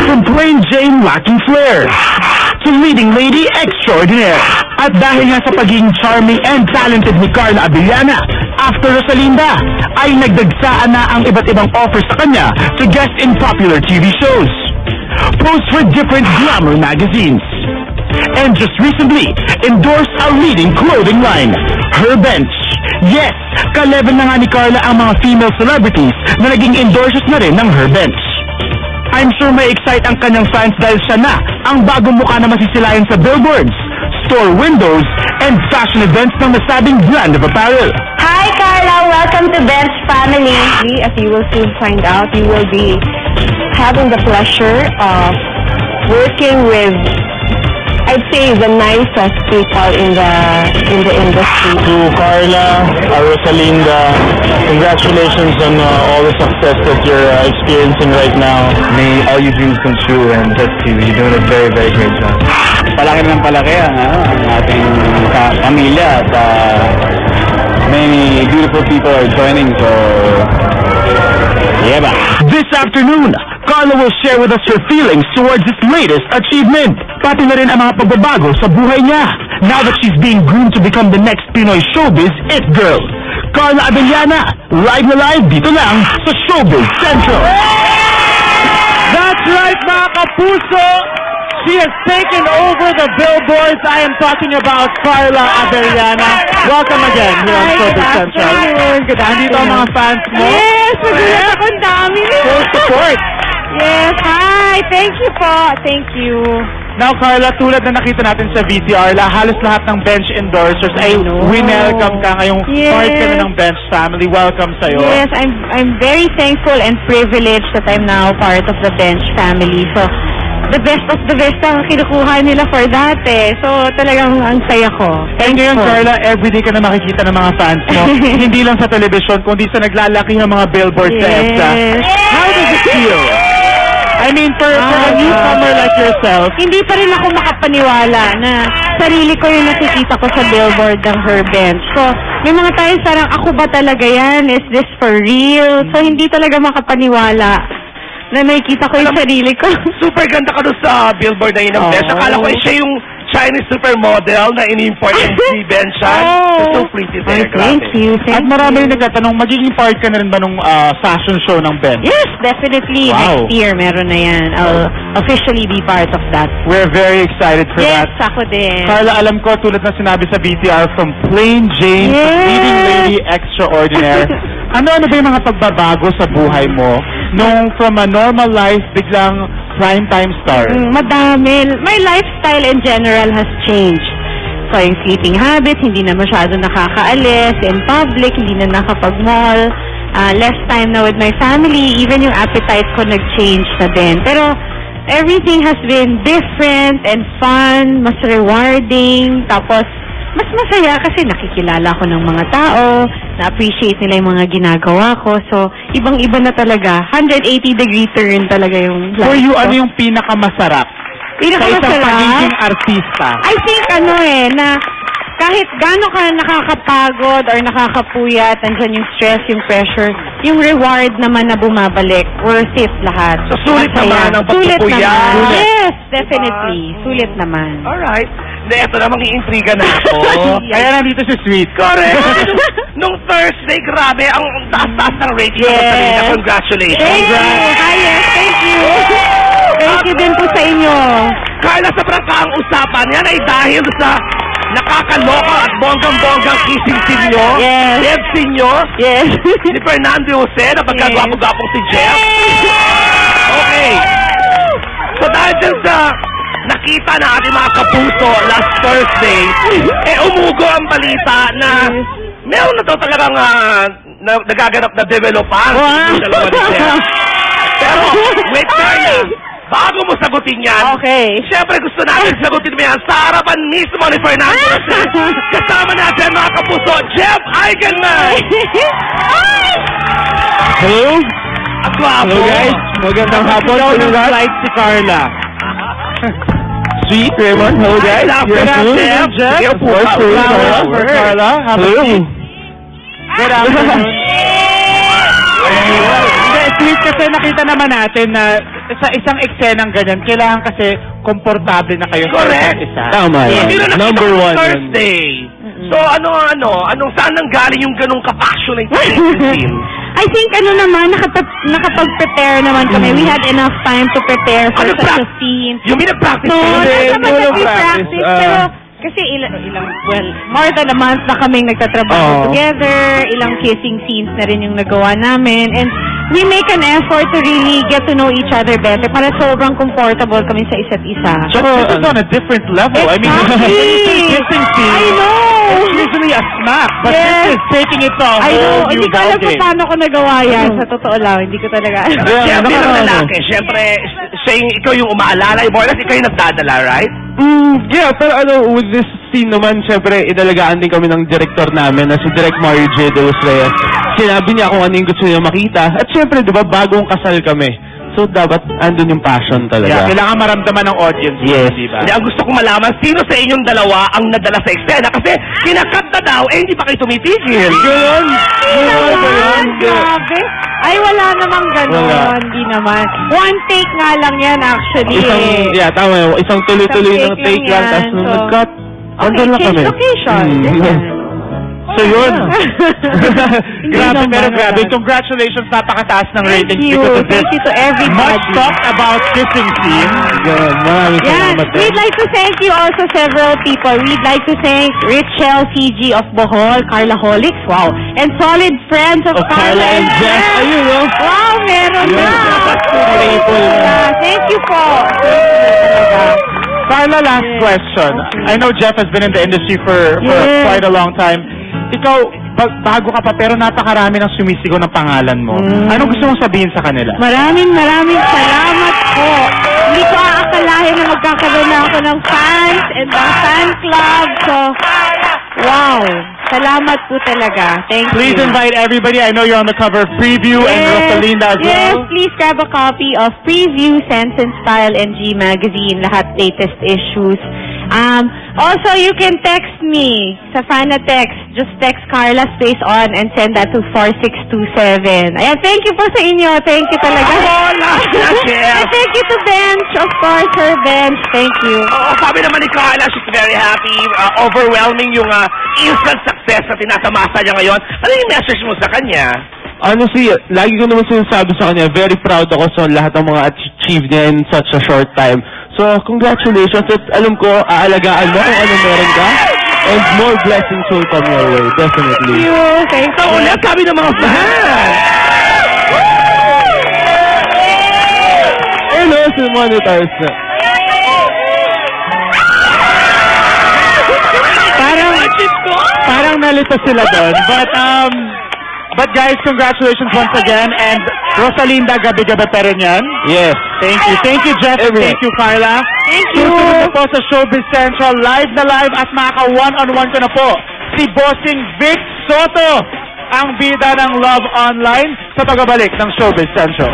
From plain Jane lacking flair to leading lady extraordinaire. At dahil nga sa pagiging charming and talented ni Carla Abellana, after Rosalinda, ay nagdagsaan na ang iba't ibang offers sa kanya to guest in popular TV shows, post for different glamour magazines, and just recently endorsed a leading clothing line, Her Bench. Yes, ka-level na nga ni Carla ang mga female celebrities na naging endorsers na rin ng Her Bench. I'm sure may excite ang kanyang fans dahil siya na ang bagong mukha na masisilayan sa billboards, store windows, and fashion events ng nasabing brand of apparel. Hi Carla, welcome to Bench Family. As you will soon find out, you will be having the pleasure of working with, I'd say, the nicest people in the industry. To Carla, Rosalinda, congratulations on all the success that you're experiencing right now. May all your dreams come true, and that's you. You're doing a very, very great job. Palaki ng palaki ang ating pamilya at many beautiful people are joining, so yeah ba? This afternoon, Carla will share with us her feelings towards this latest achievement. Pati na rin ang mga pagbabago sa buhay niya. Now that she's being groomed to become the next Pinoy showbiz it girl. Carla Abellana, live na live dito lang sa Showbiz Central. That's right, mga kapuso! She has taken over the billboards. I am talking about Carla Abellana. Welcome again here on Showbiz Central. Good Nandito ang mga fans mo. Yes, nagulat akong dami. Full support. Yes, hi. Thank you po. Thank you. Now, Carla, tulad na nakita natin sa VCR, halos lahat ng bench endorsers ay winelcome ka ngayong part ka na ng bench family. Welcome sa'yo. Yes, I'm very thankful and privileged that I'm now part of the bench family. So, the best of the best ang kinukuha nila for that eh. So, talagang ang saya ko. And ngayon, Carla, everyday ka na makikita ng mga fans mo. Hindi lang sa television, kundi sa naglalaki ng mga billboards sa EDSA. How does it feel? I mean, for a newcomer like yourself. Hindi pa rin ako makapaniwala na sarili ko yung nakikita ko sa billboard ng Her Bench. So, may mga times parang ako ba talaga yan? Is this for real? So, hindi talaga makapaniwala na nakikita ko yung sarili ko. Super ganda ka doon sa billboard na yun ng Bench. Akala ko siya yung Chinese supermodel na in-import ng Bench. So pretty there. Thank you. At marami rin nagtatanong, magiging part ka na rin ba nung fashion show ng Bench? Yes, definitely. Wow. Next year, meron na yan. I'll officially be part of that. We're very excited for that. Yes, ako din. Carla, alam ko, tulad na sinabi sa VCR, from plain Jane to leading lady extraordinaire. Ano ba yung mga pagbabago sa buhay mo nung from a normal life, biglang primetime star? Madami. My lifestyle in general has changed. So, yung sleeping habits, hindi na masyado nakakaalis in public, hindi na nakapag-mall, less time na with my family, even yung appetite ko nag-change na din. Pero, everything has been different and fun, mas rewarding, tapos, mas masaya kasi nakikilala ko ng mga tao, na-appreciate nila yung mga ginagawa ko. So, ibang-iba na talaga. 180-degree turn talaga yung life For you, ko. ano yung pinakamasarap sa isang pagiging artista? I think na kahit gaano ka nakakapagod or nakakapuyat, andyan yung stress, yung pressure, yung reward naman na bumabalik, worth it lahat. So, sulit naman ang Sulit pagpupuyat. naman. Yes, definitely. Sulit naman. Alright. Ito na, mag-iintriga na ako. Kaya nandito si Sweet. Correct. Nung Thursday, grabe, ang taas-taas ng rating ng Rosalinda. Congratulations. Thank you. Hi, yes, thank you. Thank you din po sa inyo. Carla, sa ang usapan yan ay dahil sa nakakaloka at bonggang-bonggang kissing scene nyo. Yes. Jeff scene nyo. Yes. Ni Fernando Jose na pagkagwapo-gwapong si Jeff. Okay. So dahil dyan sa nakita na ating mga kapuso last Thursday, umugo ang balita na meron na daw talagang nagaganap na developan. Wow. Pero, wait Carla, bago mo sagutin yan, Okay. siyempre gusto natin sagutin mo yan sa harapan mismo ni Fernando Jose. Kasama natin mga kapuso, Jeff Eigenman! Hello? At guwapo. Hello guys, magandang hapon. Hello guys, si Carla. Sweet, Raymond. Hello guys. Good afternoon, Jeff. Of course, for Carla. Hello. Good afternoon. Sweet, kasi nakita naman natin na sa isang eksenang ganyan, kailangan kasi komportable na kayo sa Correct. isa't isa. Tama Yes. yan. Yun ang nakita Number ko one yun. Thursday. So, anong saan nang galing yung ganong ka-passionate scene? I think nakapag-prepare naman kami. We had enough time to prepare for Ano such a pra- scene. Yung minag-practice No, kayo? not naman Hindi, that we practice. practice, pero kasi more than a month na kaming Oo. nagtatrabaho together, ilang kissing scenes na rin yung nagawa namin, and we make an effort to really get to know each other better para sobrang comfortable kami sa isa't isa. But this is on a different level. I mean, Exactly. kissing scene, I know! it's usually a smack, but Yes. this is taking it to a I know, whole new hindi ko alam kung ballgame. paano ko nagawa yan. Sa totoo lang, hindi ko talaga alam. Siya bilang nakakaano. lalaki, syempre, ikaw yung umaalala, more or less, ikaw yung nagdadala, right? Yeah, pero with this scene naman, syempre, inalagaan din kami ng director namin na si Direk Mario J. De Los Reyes. Sinabi niya kung ano yung gusto niya makita. At syempre, di ba, bagong kasal kami. So, dapat andun yung passion Yeah, talaga. kailangan maramdaman ng audience. Yes. Di ba? Hindi, ang gusto kong malaman, sino sa inyong dalawa ang nadala sa eksena? Kasi kinakat na daw, hindi pa kayo tumitigil. Ganun! Naman, grabe. Ay, wala namang Wala. ganon. Hindi naman. One take nga lang yan, actually. Tama yun. Isang tuloy-tuloy Isang ng take lang. yan. Tapos nung So, nag-cut, Okay, andun lang change kami. location. Mm. Ganyan. So yun. Hindi Grabe, naman, pero grabe. wala. Congratulations, napakataas ng Thank ratings you. because of this. Thank you to everybody. Much talked about kissing scene. Ganun. Maraming Yan. salamat. We'd like to thank you also several people. We'd like to thank Richelle CG of Bohol, Carla Holics, wow, and solid friends of Carla and Jeff. Ayun, no? Wow, meron Yun. na. Triple. Yeah, thank you po. Carla, last Yes. question. I know Jeff has been in the industry for Yes. quite a long time. Ikaw, bago ka pa, pero napakarami ng sumisigaw ng pangalan mo. Anong gusto mong sabihin sa kanila? Maraming salamat po. Hindi ko aakalahin na magkakaroon na ako ng fans and ng fan club. So, wow. Salamat po talaga. Thank Please you. invite everybody. I know you're on the cover of Preview and Rosalinda as yes, well. please grab a copy of Preview, Sense and Style, and G Magazine, lahat latest issues. Also, you can text me sa Fanatext. Just text Carla space on and send that to 4627. Ayan, thank you po sa inyo. Thank you talaga. Wala na, Jeff. And thank you to Bench, of course, her Bench. Thank you. Oo, sabi naman ni Carla, she's very happy. Overwhelming yung instant success na tinatamasa niya ngayon. Ano yung message mo sa kanya? Honestly, lagi ko naman sinasabi sa kanya, very proud ako sa lahat ng mga achieve niya in such a short time. So, congratulations. At alam ko, aalagaan mo kung ano meron ka. And more blessings will come your way. Definitely. Thank you. Thank Sa you. ulit, sabi ng mga fans. Hello, si Monitors na. Parang nalito sila doon. But guys, congratulations once again. And Rosalinda, gabi-gabi pa rin yan. Yes. Thank you, Jeff. And Everyone. thank you, Carla. Thank you. Susunod na po sa Showbiz Central. Live na live at makaka-one-on-one ko na po. Si Bossing Vic Soto, ang bida ng Love Online sa pagbabalik ng Showbiz Central.